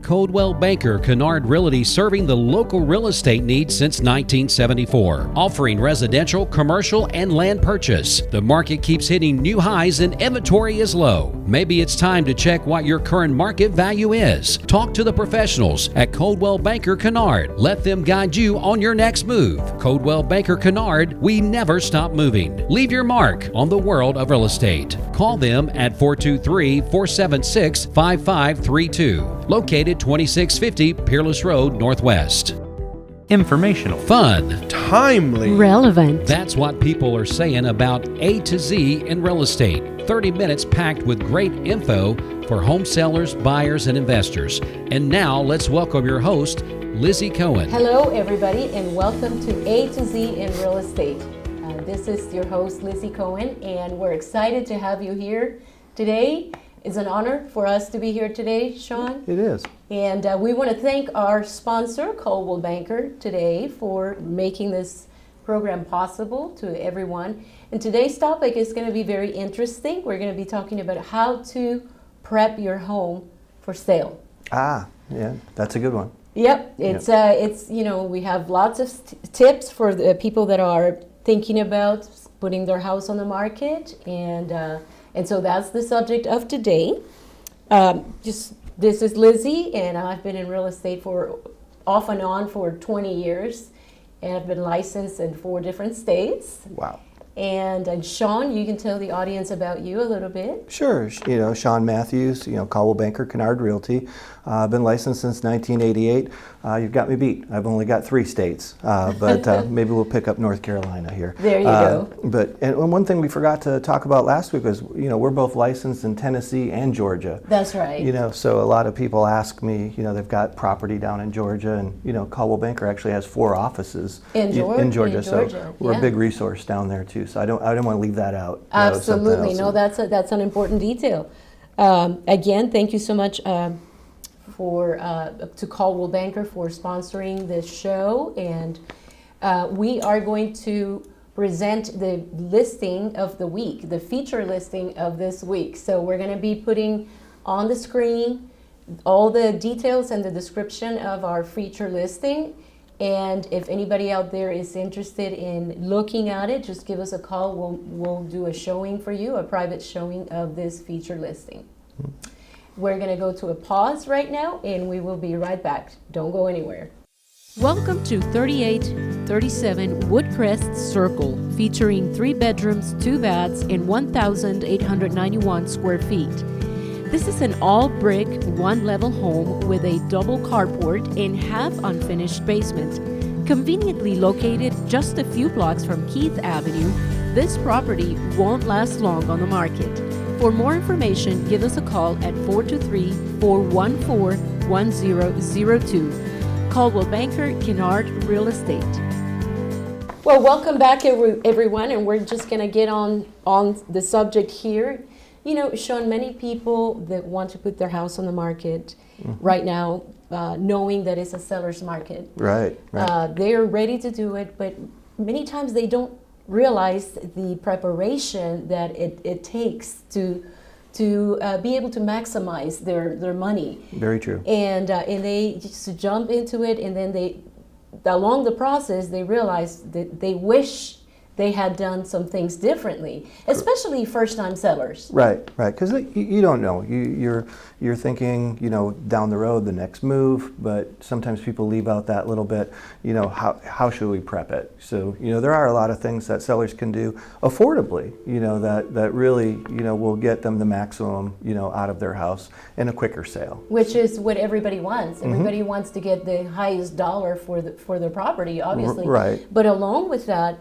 Coldwell Banker Kennard Realty, serving the local real estate needs since 1974, offering residential, commercial, and land purchase. The market keeps hitting new highs and inventory is low. Maybe it's time to check what your current market value is. Talk to the professionals at Coldwell Banker Kennard. Let them guide you on your next move. Coldwell Banker Kennard, we never stop moving. Leave your mark on the world of real estate. Call them at 423-476-5532. Located 2650 Peerless Road Northwest. Informational, fun, timely, relevant. That's what people are saying about A to Z in real estate. 30 minutes packed with great info for home sellers, buyers, and investors. And now let's welcome your host, Lizzy Cohen. Hello, everybody, and welcome to A to Z in real estate. This is your host, Lizzy Cohen, and we're excited to have you here today. It's an honor for us to be here today, Shawn. It is. And we want to thank our sponsor, Coldwell Banker, today for making this program possible to everyone. And today's topic is going to be very interesting. We're going to be talking about how to prep your home for sale. Yeah, that's a good one. Yep, it's we have lots of tips for the people that are thinking about putting their house on the market, and so that's the subject of today. This is Lizzy, and I've been in real estate for off and on for 20 years, and I've been licensed in 4 different states. Wow. And Shawn, you can tell the audience about you a little bit. Sure. Shawn Matthews, Coldwell Banker Kennard Realty. I've been licensed since 1988. You've got me beat. I've only got 3 states, but maybe we'll pick up North Carolina here. There you go. And one thing we forgot to talk about last week was, we're both licensed in Tennessee and Georgia. That's right. So a lot of people ask me, they've got property down in Georgia, and Coldwell Banker actually has 4 offices in Georgia. So we're a big resource down there too. So I don't want to leave that out. Absolutely, no, that's an important detail. Again, thank you so much to Coldwell Banker for sponsoring this show, and we are going to present the listing of the week, the feature listing of this week. So we're going to be putting on the screen all the details and the description of our feature listing. And if anybody out there is interested in looking at it, just give us a call. We'll do a showing for you, a private showing of this feature listing. We're going to go to a pause right now, and we will be right back. Don't go anywhere. Welcome to 3837 Woodcrest Circle, featuring 3 bedrooms, 2 baths, and 1,891 square feet. This is an all-brick, 1-level home with a double carport and half unfinished basement. Conveniently located just a few blocks from Keith Avenue, this property won't last long on the market. For more information, give us a call at 423-414-1002. Caldwell Banker Kennard Real Estate. Well, welcome back, everyone, and we're just going to get on the subject here. Shawn, many people that want to put their house on the market right now, knowing that it's a seller's market. Right. They're ready to do it, but many times they don't realize the preparation that it takes to be able to maximize their money. Very true. And they just jump into it, and then along the process, they realize that they wish they had done some things differently, especially first-time sellers. Right, because you don't know. You're thinking, down the road, the next move, but sometimes people leave out that little bit, how should we prep it? So, there are a lot of things that sellers can do affordably, that really, will get them the maximum, out of their house in a quicker sale. Which is what everybody wants. Everybody wants to get the highest dollar for their property, obviously. Right. But along with that,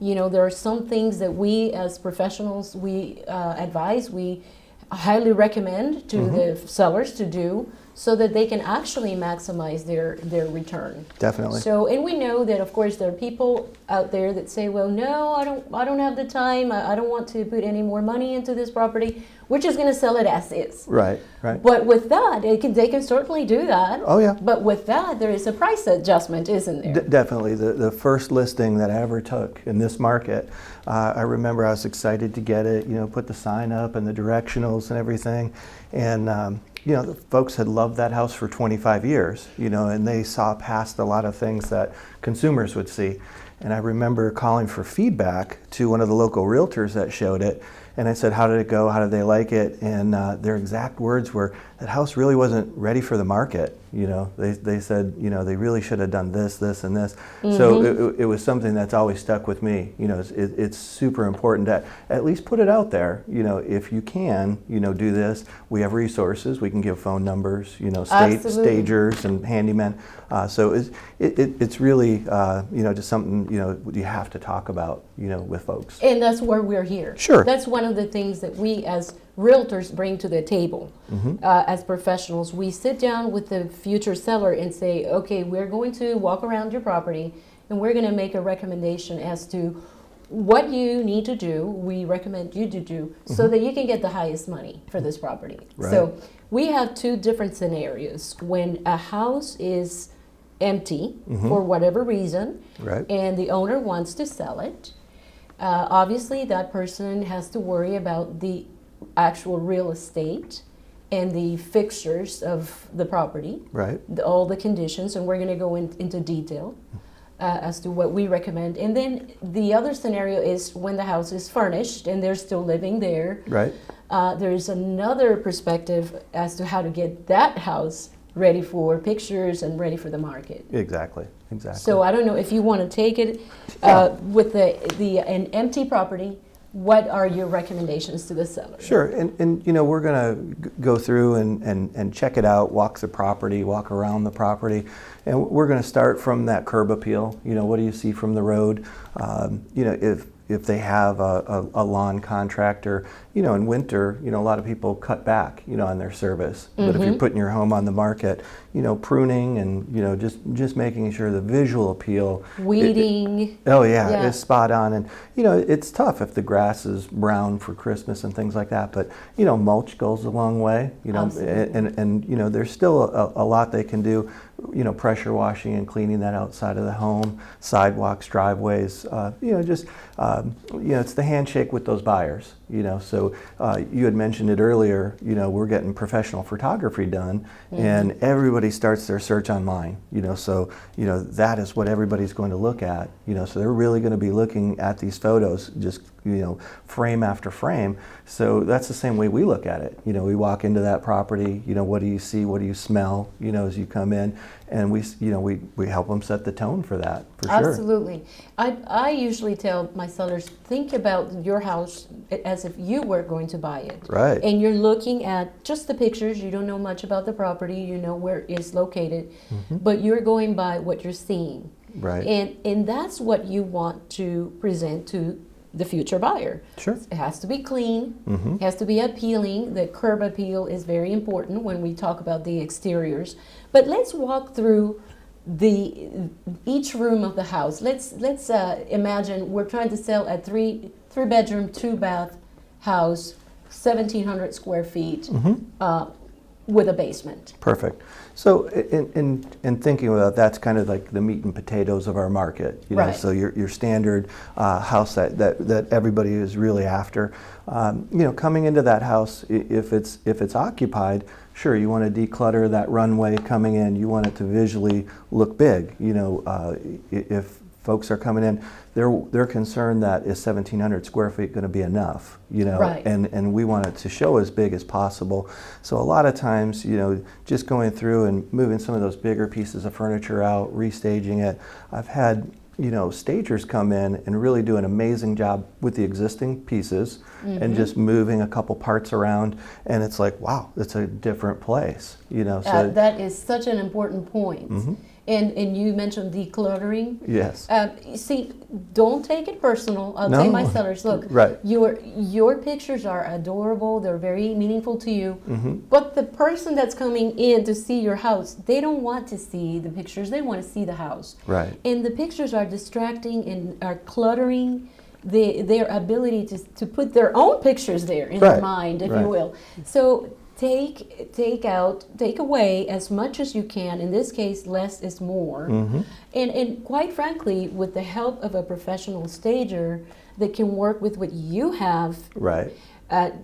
there are some things that we as professionals, we advise, we highly recommend to the sellers to do so that they can actually maximize their return. Definitely. So, and we know that, of course, there are people out there that say, well, no, I don't have the time. I don't want to put any more money into this property. We're just going to sell it as is. Right. But with that, they can certainly do that. Oh, yeah. But with that, there is a price adjustment, isn't there? Definitely. The first listing that I ever took in this market, I remember I was excited to get it, put the sign up and the directionals and everything. And you know, the folks had loved that house for 25 years, you know, and they saw past a lot of things that consumers would see. And I remember calling for feedback to one of the local realtors that showed it. And I said, how did it go? How did they like it? And their exact words were, that house really wasn't ready for the market. You know, they said, you know, they really should have done this, this, and this. So it was something that's always stuck with me. You know, it's super important to at least put it out there. You know, if you can, you know, do this. We have resources. We can give phone numbers, you know, stagers and handymen. So it's really, you know, just something, you know, you have to talk about, you know, with folks. And that's where we're here. Sure. That's one of the things that we as realtors bring to the table. As professionals, we sit down with the future seller and say, okay, we're going to walk around your property and we're going to make a recommendation as to what you need to do, we recommend you to do, so that you can get the highest money for this property. Right. So we have two different scenarios. When a house is empty for whatever reason, Right. and the owner wants to sell it, obviously that person has to worry about the actual real estate and the fixtures of the property, Right. all the conditions, and we're going to go into detail as to what we recommend. And then the other scenario is when the house is furnished and they're still living there. Right. There's another perspective as to how to get that house ready for pictures and ready for the market. Exactly. Exactly. So I don't know if you want to take it with an empty property. What are your recommendations to the seller? Sure, and you know, we're going to go through and check it out, walk the property, walk around the property, and we're going to start from that curb appeal. You know, what do you see from the road? You know, if they have a lawn contractor, you know, in winter, you know, a lot of people cut back, you know, on their service. But if you're putting your home on the market, you know, pruning and, you know, just making sure the visual appeal. Weeding. Is spot on. And, you know, it's tough if the grass is brown for Christmas and things like that. But, you know, mulch goes a long way, you know, and you know, there's still a lot they can do. You know, pressure washing and cleaning that outside of the home, sidewalks, driveways, you know, just, you know, it's the handshake with those buyers, you know. So you had mentioned it earlier, you know, we're getting professional photography done and everybody starts their search online, you know, so, you know, that is what everybody's going to look at, you know, so they're really going to be looking at these photos just, you know, frame after frame. So that's the same way we look at it. You know, we walk into that property, you know, what do you see, what do you smell, you know, as you come in, and we, you know, we help them set the tone for that, for sure. Absolutely. I usually tell my sellers, think about your house as if you were going to buy it. Right. And you're looking at just the pictures, you don't know much about the property, you know where it's located, but you're going by what you're seeing. Right. And that's what you want to present to the future buyer. Sure. It has to be clean, it has to be appealing. The curb appeal is very important when we talk about the exteriors. But let's walk through each room of the house. Let's imagine we're trying to sell a three bedroom, 2-bath house, 1,700 square feet, with a basement. Perfect. So in thinking about that's kind of like the meat and potatoes of our market, you know. Right. So your standard house that everybody is really after. You know, coming into that house, if it's occupied, sure, you want to declutter that runway coming in. You want it to visually look big. You know, if folks are coming in, they're concerned that is 1,700 square feet going to be enough, you know, Right. and we want it to show as big as possible. So a lot of times, you know, just going through and moving some of those bigger pieces of furniture out, restaging it. I've had, you know, stagers come in and really do an amazing job with the existing pieces and just moving a couple parts around, and it's like, wow, it's a different place, you know. So That is such an important point. And you mentioned decluttering. yes. See, don't take it personal. I'll No. tell my sellers, look, Right. your pictures are adorable. They're very meaningful to you. But the person that's coming in to see your house, they don't want to see the pictures. They want to see the house. Right. And the pictures are distracting and are cluttering their ability to put their own pictures there in their Right. mind, if Right. you will. So take away as much as you can. In this case, less is more. And quite frankly, with the help of a professional stager that can work with what you have, Right.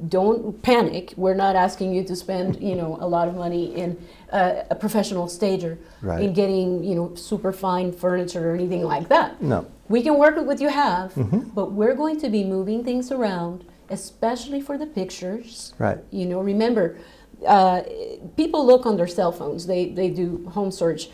Don't panic. We're not asking you to spend, a lot of money in a professional stager, Right. in getting, super fine furniture or anything like that. No. We can work with what you have, Mm-hmm. but we're going to be moving things around, especially for the pictures. Right. Remember, people look on their cell phones. They do home search.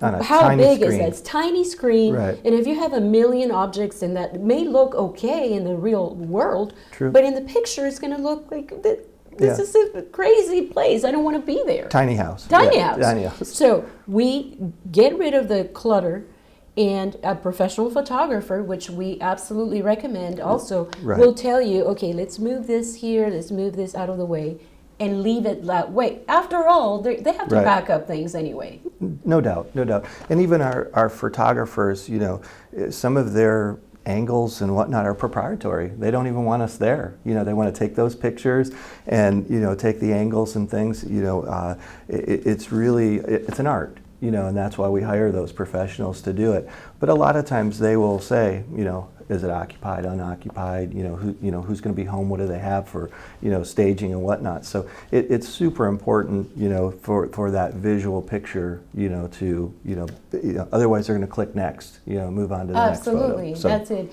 On a How tiny big is screen. that? It's tiny screen, Right. and if you have a million objects in that, it may look okay in the real world, True. but in the picture, it's going to look like this Yeah. is a crazy place. I don't want to be there. Tiny house. Tiny Yeah, house. Tiny house. So we get rid of the clutter, and a professional photographer, which we absolutely recommend, also Right. will tell you, okay, let's move this here, let's move this out of the way, and leave it that way. After all, they have to Right. back up things anyway. No doubt, no doubt. And even our photographers, some of their angles and whatnot are proprietary. They don't even want us there. They want to take those pictures and, take the angles and things. It's an art. And that's why we hire those professionals to do it. But a lot of times they will say, is it occupied, unoccupied? Who's going to be home? What do they have for, staging and whatnot? So it's super important, for that visual picture, otherwise they're going to click next, move on to the next photo. Absolutely, So, that's it.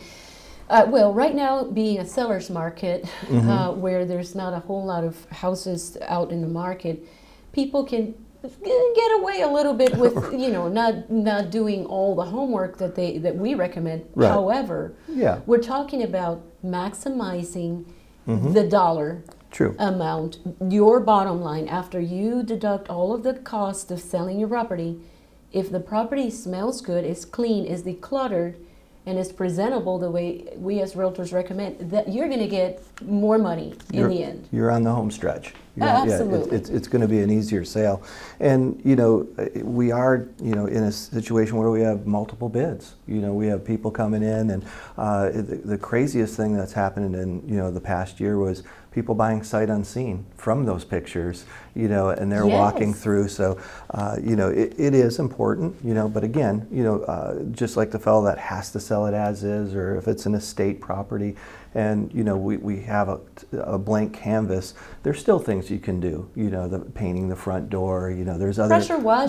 Well, right now, being a seller's market, where there's not a whole lot of houses out in the market, people can get away a little bit with not doing all the homework that we recommend. Right. However, Yeah. we're talking about maximizing the dollar True. amount, your bottom line, after you deduct all of the cost of selling your property. If the property smells good, is clean, is decluttered, and is presentable the way we as realtors recommend, that you're going to get more money in the end. You're on the home stretch. Absolutely. It's going to be an easier sale. And, we are, in a situation where we have multiple bids. We have people coming in, and the craziest thing that's happened in, the past year was people buying sight unseen from those pictures, and they're walking Yes. through. So, it is important, but again, just like the fellow that has to sell it as is, or if it's an estate property, and we have a blank canvas, there's still things you can do, the painting the front door, there's other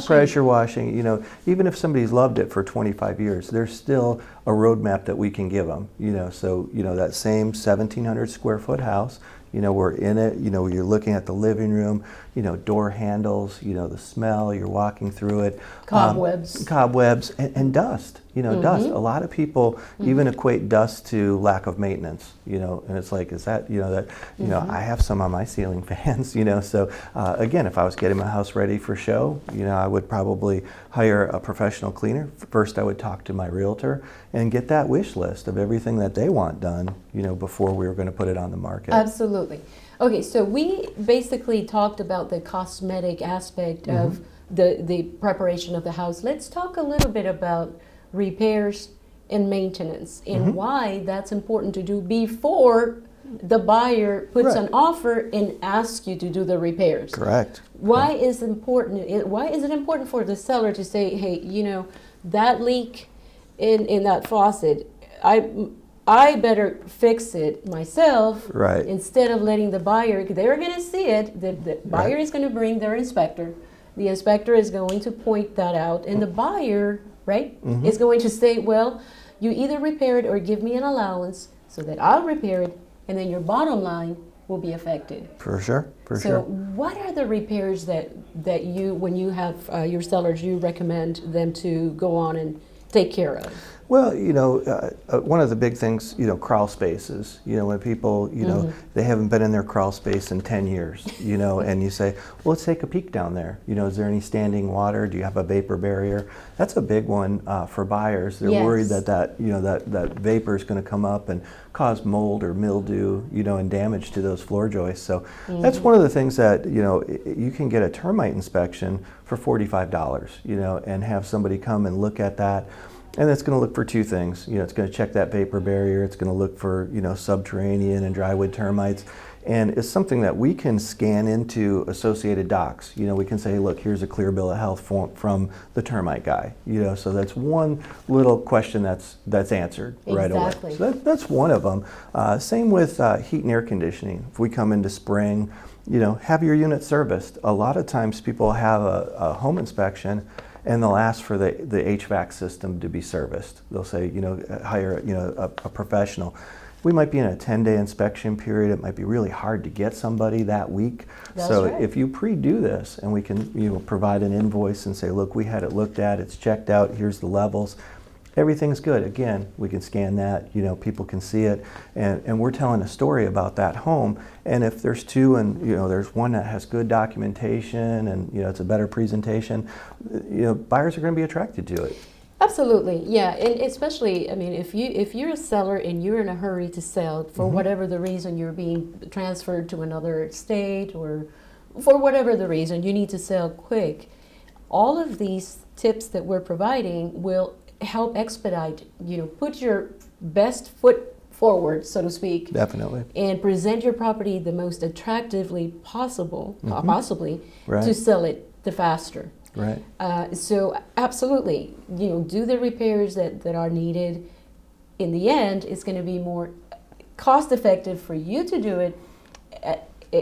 pressure washing, even if somebody's loved it for 25 years, there's still a roadmap that we can give them, so that same 1,700 square foot house, we're in it, you're looking at the living room, door handles, the smell, you're walking through it. Cobwebs and dust, dust. A lot of people even equate dust to lack of maintenance, and it's like, is that, I have some on my ceiling fans, so again, if I was getting my house ready for show, I would probably hire a professional cleaner. First, I would talk to my realtor and get that wish list of everything that they want done, before we were going to put it on the market. Absolutely. Okay, so we basically talked about the cosmetic aspect of the preparation of the house. Let's talk a little bit about repairs and maintenance and why that's important to do before the buyer puts Right. an offer and asks you to do the repairs. Correct. Why is important? Why is it important for the seller to say, hey, that leak in that faucet, I better fix it myself, Right. instead of letting the buyer, they're going to see it, the buyer is going to bring their inspector, the inspector is going to point that out, and the buyer, right, is going to say, well, you either repair it or give me an allowance so that I'll repair it, and then your bottom line will be affected. For sure. For So sure. what are the repairs that you, when you have your sellers, you recommend them to go on and take care of? Well, one of the big things, crawl spaces, when people, they haven't been in their crawl space in 10 years, and you say, well, let's take a peek down there. Is there any standing water? Do you have a vapor barrier? That's a big one for buyers. They're worried that vapor is going to come up and cause mold or mildew, and damage to those floor joists. So that's one of the things that, you can get a termite inspection for $45, and have somebody come and look at that. And it's going to look for two things. It's going to check that vapor barrier. It's going to look for, subterranean and drywood termites. And it's something that we can scan into associated docs. You know, we can say, look, here's a clear bill of health from the termite guy. You know, so that's one little question that's answered right away. Exactly. So that's one of them. Same with heat and air conditioning. If we come into spring, you know, have your unit serviced. A lot of times people have a home inspection and they'll ask for the HVAC system to be serviced. They'll say, you know, hire, you know, a professional. We might be in a 10-day inspection period. It might be really hard to get somebody that week. That's so right. if you pre-do this and we can, you know, provide an invoice and say, look, we had it looked at, it's checked out, here's the levels, everything's good. Again, we can scan that, you know, people can see it, and we're telling a story about that home. And if there's two and, you know, there's one that has good documentation and, you know, it's a better presentation, you know, buyers are going to be attracted to it. Absolutely, yeah, and especially, I mean, if you're a seller and you're in a hurry to sell for whatever the reason, you're being transferred to another state, or for whatever the reason, you need to sell quick. All of these tips that we're providing will help expedite. You know, put your best foot forward, so to speak. Definitely. And present your property the most attractively possibly, Right. to sell it the faster. Right. So absolutely, you know, do the repairs that are needed. In the end, it's going to be more cost effective for you to do it,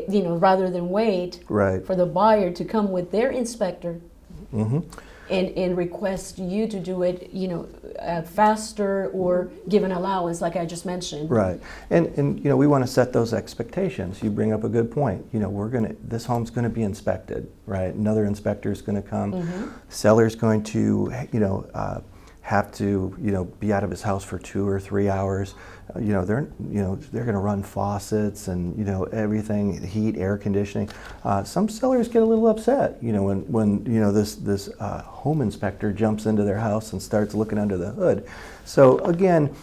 you know, rather than wait Right. for the buyer to come with their inspector Mm-hmm. and request you to do it, you know, faster or give an allowance, like I just mentioned. Right, and you know, we want to set those expectations. You bring up a good point. You know, this home's going to be inspected, right? Another inspector is going to come. Seller's going to, you know, have to, you know, be out of his house for 2 or 3 hours. You know, they're going to run faucets and, you know, everything, heat, air conditioning. Some sellers get a little upset, you know, when you know this home inspector jumps into their house and starts looking under the hood. So again,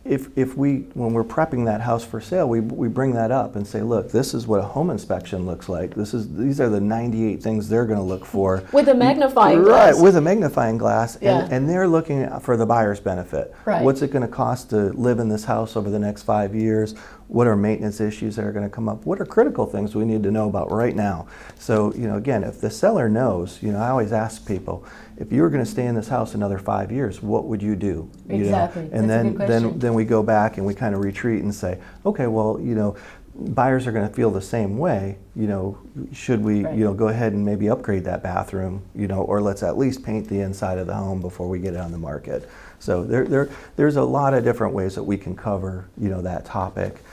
when we're prepping that house for sale, we bring that up and say, look, this is what a home inspection looks like. These are the 98 things they're going to look for. With a magnifying glass. Right, with a magnifying glass, Yeah. and they're looking for the buyer's benefit. Right. What's it going to cost to live in this house over the next 5 years? What are maintenance issues that are going to come up? What are critical things we need to know about right now? So, you know, again, if the seller knows, you know, I always ask people, if you were going to stay in this house another 5 years, what would you do? You Exactly. know? And That's a good question. then we go back and we kind of retreat and say, okay, well, you know, buyers are going to feel the same way. You know, should we, Right. you know, go ahead and maybe upgrade that bathroom, you know, or let's at least paint the inside of the home before we get it on the market. So there's a lot of different ways that we can cover, you know, that topic.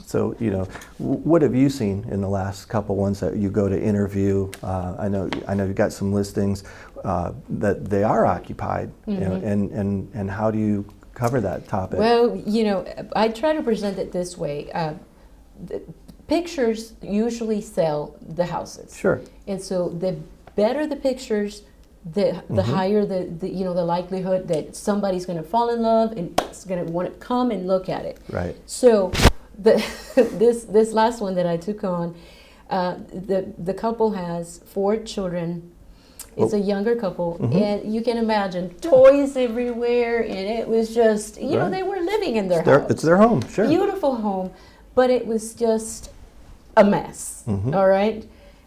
So, you know, what have you seen in the last couple ones that you go to interview? I know you've got some listings that they are occupied, you know, and how do you cover that topic? Well, you know, I try to present it this way. The pictures usually sell the houses. Sure. And so the better the pictures, the higher the you know, the likelihood that somebody's going to fall in love and is going to want to come and look at it. Right. So this last one that I took on, the couple has 4 children. It's a younger couple, and you can imagine toys everywhere, and it was just, you know, Right. they were living in their house. It's their home, sure. Beautiful home, but it was just a mess. All right.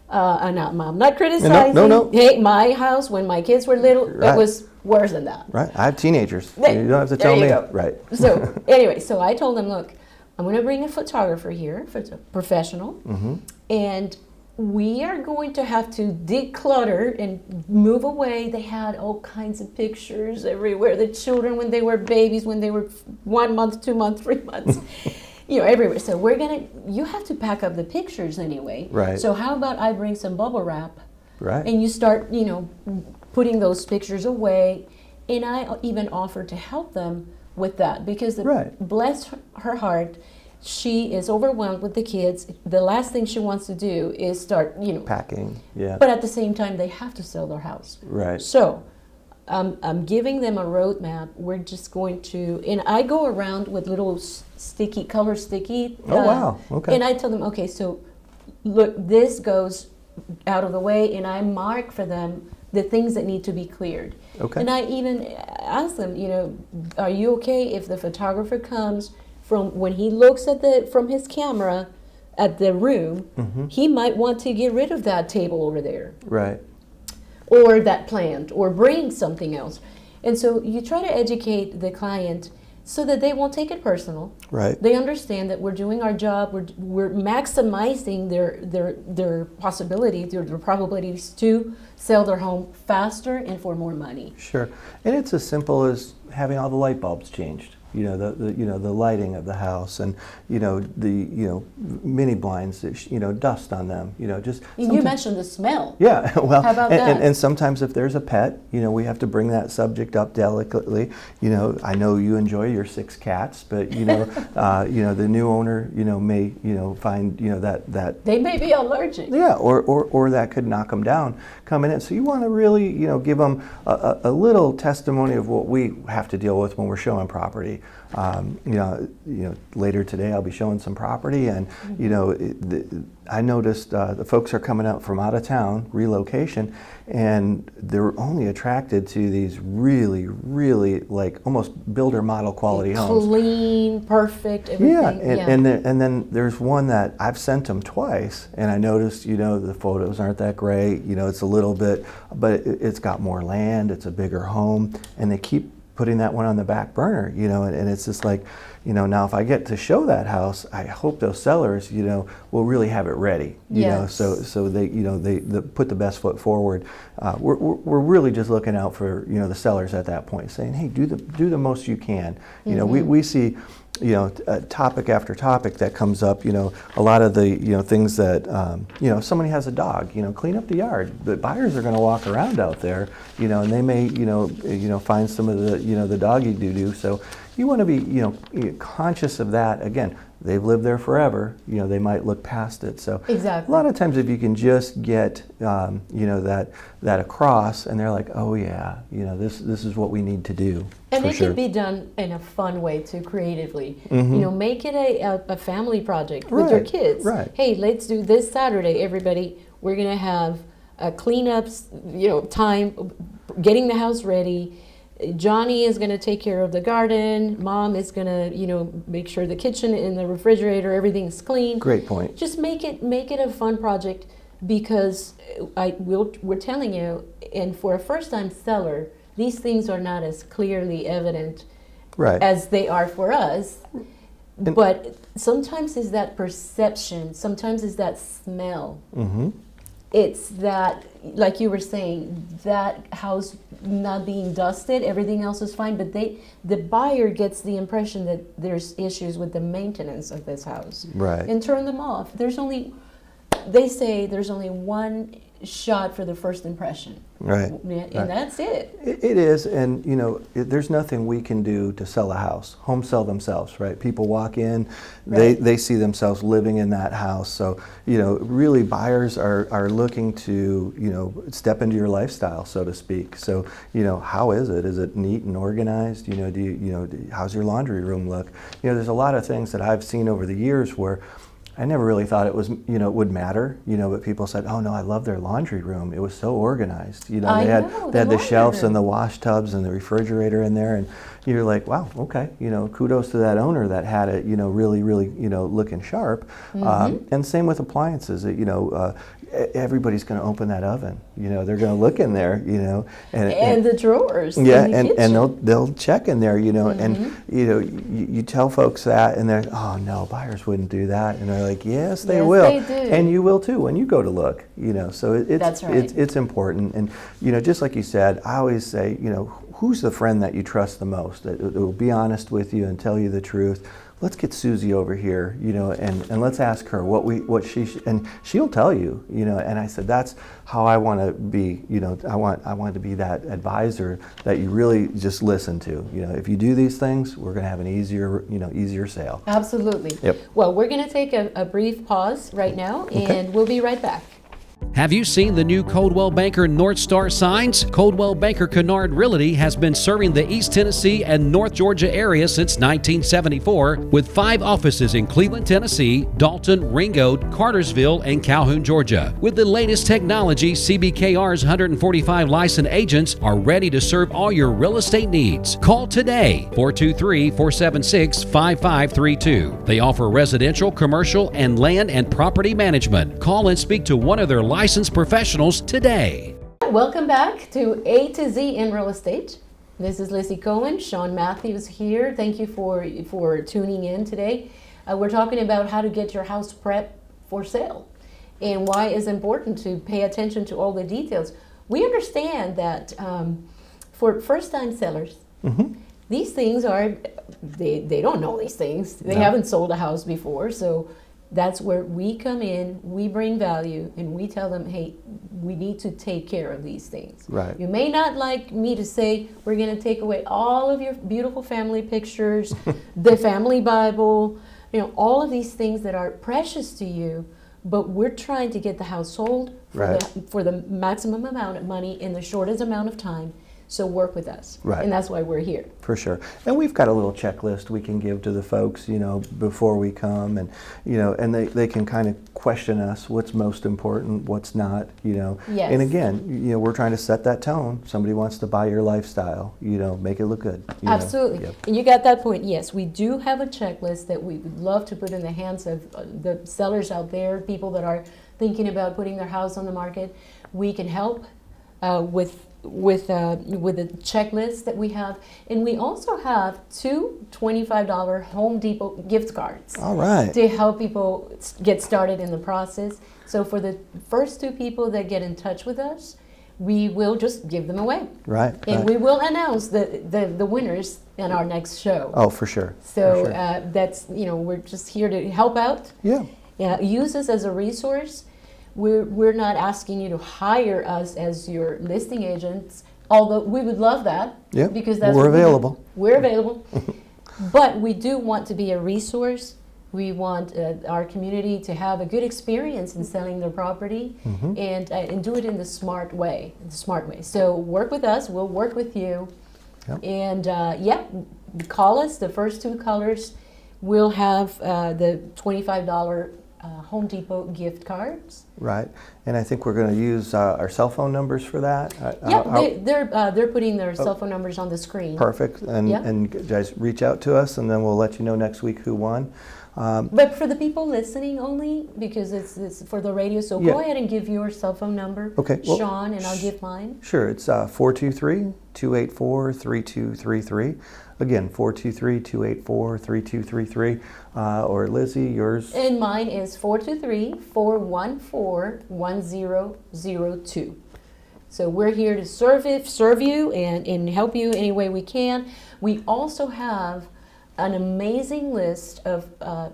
I'm not criticizing. No. Hey, my house when my kids were little, Right. it was worse than that. Right. I have teenagers. There- You don't have to there tell you me. go. Right. So anyway, so I told them, look, I'm going to bring a photographer here, professional, and we are going to have to declutter and move away. They had all kinds of pictures everywhere. The children when they were babies, when they were 1 month, 2 months, 3 months, you know, everywhere. So you have to pack up the pictures anyway. Right. So how about I bring some bubble wrap, Right. and you start, you know, putting those pictures away. And I even offered to help them with that because, Right. bless her heart, she is overwhelmed with the kids. The last thing she wants to do is start, you know, Packing. Yeah. but at the same time, they have to sell their house. Right. So I'm giving them a roadmap. We're just going to, and I go around with little color sticky. Oh, wow. Okay. And I tell them, okay, so look, this goes out of the way, and I mark for them the things that need to be cleared. Okay. And I even ask them, you know, are you okay if the photographer comes from when he looks at from his camera at the room, he might want to get rid of that table over there, Right. or that plant, or bring something else. And so you try to educate the client so that they won't take it personal. Right. They understand that we're doing our job. We're maximizing their possibilities, their probabilities to sell their home faster and for more money. Sure. And it's as simple as having all the light bulbs changed. The lighting of the house, and the mini blinds that dust on them. Just You mentioned the smell. yeah. Well, How about that? And sometimes if there's a pet, we have to bring that subject up delicately. I know you enjoy your 6 cats, but the new owner may find that They may be allergic. yeah, or that could knock them down coming in. So you want to really give them a little testimony of what we have to deal with when we're showing property. Later today I'll be showing some property, and I noticed the folks are coming up from out of town, relocation, and they're only attracted to these really, really like almost builder model quality homes. Clean, perfect, everything. Yeah, and then there's one that I've sent them twice, and I noticed, the photos aren't that great. It's a little bit, but it's got more land, it's a bigger home, and they keep putting that one on the back burner, and it's just like, now if I get to show that house, I hope those sellers, will really have it ready, Yes. so they, they put the best foot forward. We're really just looking out for, the sellers at that point, saying, hey, do the most you can. We see, topic after topic that comes up, a lot of the, things that, if somebody has a dog, clean up the yard. The buyers are going to walk around out there, and they may, find some of the, the doggy doo-doo. So you want to be, conscious of that. Again, they've lived there forever, they might look past it. So Exactly. a lot of times if you can just get, that across, and they're like, oh yeah, this is what we need to do. And for it sure. can be done in a fun way too, creatively. Make it a family project with your Right, kids. right. Hey, let's do this Saturday, everybody. We're gonna have a cleanups, time, getting the house ready. Johnny is gonna take care of the garden. Mom is gonna, make sure the kitchen and the refrigerator, everything's clean. Great point. Just make it a fun project, because we're telling you, and for a first-time seller, these things are not as clearly evident Right. as they are for us. But sometimes it's that perception, sometimes it's that smell. It's that, like you were saying, that house not being dusted, everything else is fine, but the buyer gets the impression that there's issues with the maintenance of this house. Right. And turn them off. They say there's only one shot for the first impression. Right. And that's it. It is, and there's nothing we can do to sell a house. Homes sell themselves, right? People walk in, Right. they see themselves living in that house. So, really buyers are looking to, step into your lifestyle, so to speak. So, how is it? Is it neat and organized? How's your laundry room look? There's a lot of things that I've seen over the years where I never really thought it was, it would matter, but people said, oh no, I love their laundry room. It was so organized. They had the shelves and the wash tubs and the refrigerator in there, and you're like, wow, okay, kudos to that owner that had it, really, really, looking sharp. And same with appliances. Everybody's going to open that oven. They're going to look in there. And the drawers. Yeah, in the and kitchen. they'll check in there. And you tell folks that, and they're, oh no, buyers wouldn't do that, and they're like, yes, they Yes, will, they do. and you will too when you go to look. So it's That's right. it's important, and just like you said, I always say, who's the friend that you trust the most, that will be honest with you and tell you the truth. Let's get Susie over here, and let's ask her what and she'll tell you, and I said, that's how I want to be, I want to be that advisor that you really just listen to. If you do these things, we're going to have an easier sale. Absolutely. Yep. Well, we're going to take a brief pause right now, and we'll be right back. Have you seen the new Coldwell Banker North Star signs? Coldwell Banker Kennard Realty has been serving the East Tennessee and North Georgia area since 1974 with 5 offices in Cleveland, Tennessee, Dalton, Ringgold, Cartersville, and Calhoun, Georgia. With the latest technology, CBKR's 145 licensed agents are ready to serve all your real estate needs. Call today, 423-476-5532. They offer residential, commercial, and land and property management. Call and speak to one of their licensed professionals today. Welcome back to A to Z in Real Estate. This is Lizzy Cohen. Shawn Matthews here. Thank you for tuning in today. We're talking about how to get your house prep for sale and why it's important to pay attention to all the details. We understand that for first-time sellers, these things are, they don't know these things. They haven't sold a house before, so that's where we come in, we bring value, and we tell them, hey, we need to take care of these things. Right. You may not like me to say, we're gonna take away all of your beautiful family pictures, the family Bible, all of these things that are precious to you, but we're trying to get the house sold for the maximum amount of money in the shortest amount of time. So work with us, and that's why we're here. For sure. And we've got a little checklist we can give to the folks, before we come, and and they can kind of question us what's most important, what's not, Yes. And again, we're trying to set that tone. Somebody wants to buy your lifestyle, make it look good. Absolutely. Yep. And you got that point. Yes, we do have a checklist that we would love to put in the hands of the sellers out there, people that are thinking about putting their house on the market. We can help with the checklist that we have, and we also have 2 $25 Home Depot gift cards. All right. To help people get started in the process. So for the first 2 people that get in touch with us, we will just give them away. Right. And we will announce the winners in our next show. Oh, for sure. So For sure. that's we're just here to help out. Yeah. Use us as a resource. We're not asking you to hire us as your listing agents, although we would love that. Yeah, because that's we're what available. We're available. But we do want to be a resource. We want our community to have a good experience in selling their property, and do it in the smart way. So work with us. We'll work with you. Yep. And call us. The first 2 callers will have the $25 Home Depot gift cards. Right, and I think we're going to use our cell phone numbers for that. They're putting their cell phone numbers on the screen. Perfect, and guys, reach out to us, and then we'll let you know next week who won. But for the people listening only, because it's for the radio, so go ahead and give your cell phone number, okay, well, Shawn, and I'll give mine. Sure, it's 423-284-3233. Again, 423-284-3233. Or Lizzy, yours? And mine is 423-414-1002. So we're here to serve you and help you any way we can. We also have an amazing list of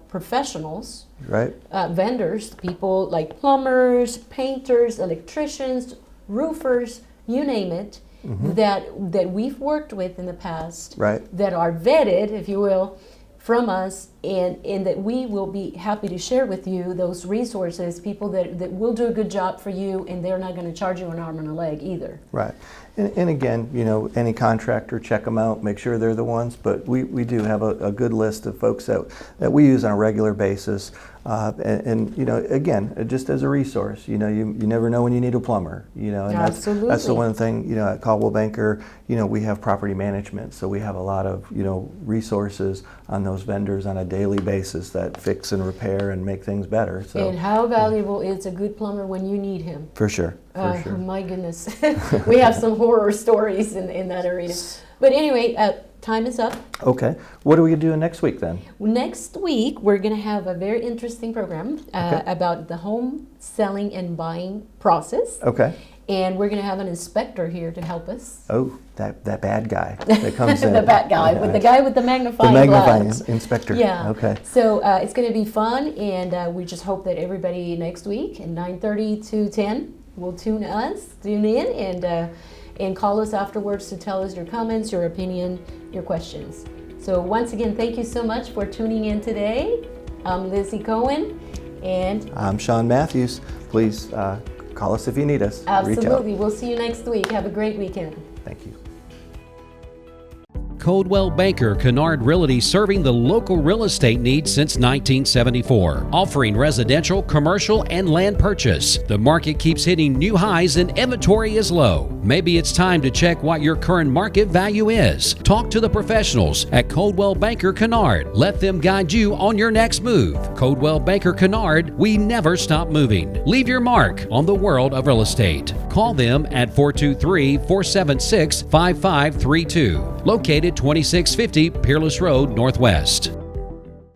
professionals, vendors, people like plumbers, painters, electricians, roofers, you name it, that we've worked with in the past, that are vetted, if you will, from us, and that we will be happy to share with you those resources, people that will do a good job for you, and they're not going to charge you an arm and a leg either. Right. And again, any contractor, check them out, make sure they're the ones, but we do have a good list of folks that we use on a regular basis. And again, just as a resource, you never know when you need a plumber, and Absolutely. that's the one thing, at Coldwell Banker, we have property management, so we have a lot of, resources on those vendors on a daily basis that fix and repair and make things better. So. And how valuable is a good plumber when you need him? For sure. For sure. My goodness. We have some horror stories in that arena. But anyway, time is up. Okay. What are we doing next week then? Next week, we're going to have a very interesting program about the home selling and buying process. Okay. And we're going to have an inspector here to help us. Oh, that bad guy that comes in. The bad guy, with the guy with the magnifying glass. Inspector. Yeah. Okay. So it's going to be fun, and we just hope that everybody next week at 9:30 to 10 will tune in, and call us afterwards to tell us your comments, your opinion, your questions. So once again, thank you so much for tuning in today. I'm Lizzy Cohen, and I'm Shawn Matthews. Please call us if you need us. Reach out. Absolutely. We'll see you next week. Have a great weekend. Thank you. Coldwell Banker Kennard Realty, serving the local real estate needs since 1974, offering residential, commercial, and land purchase. The market keeps hitting new highs and inventory is low. Maybe it's time to check what your current market value is. Talk to the professionals at Coldwell Banker Kennard. Let them guide you on your next move. Coldwell Banker Kennard, we never stop moving. Leave your mark on the world of real estate. Call them at 423-476-5532. Located 2650 Peerless Road Northwest.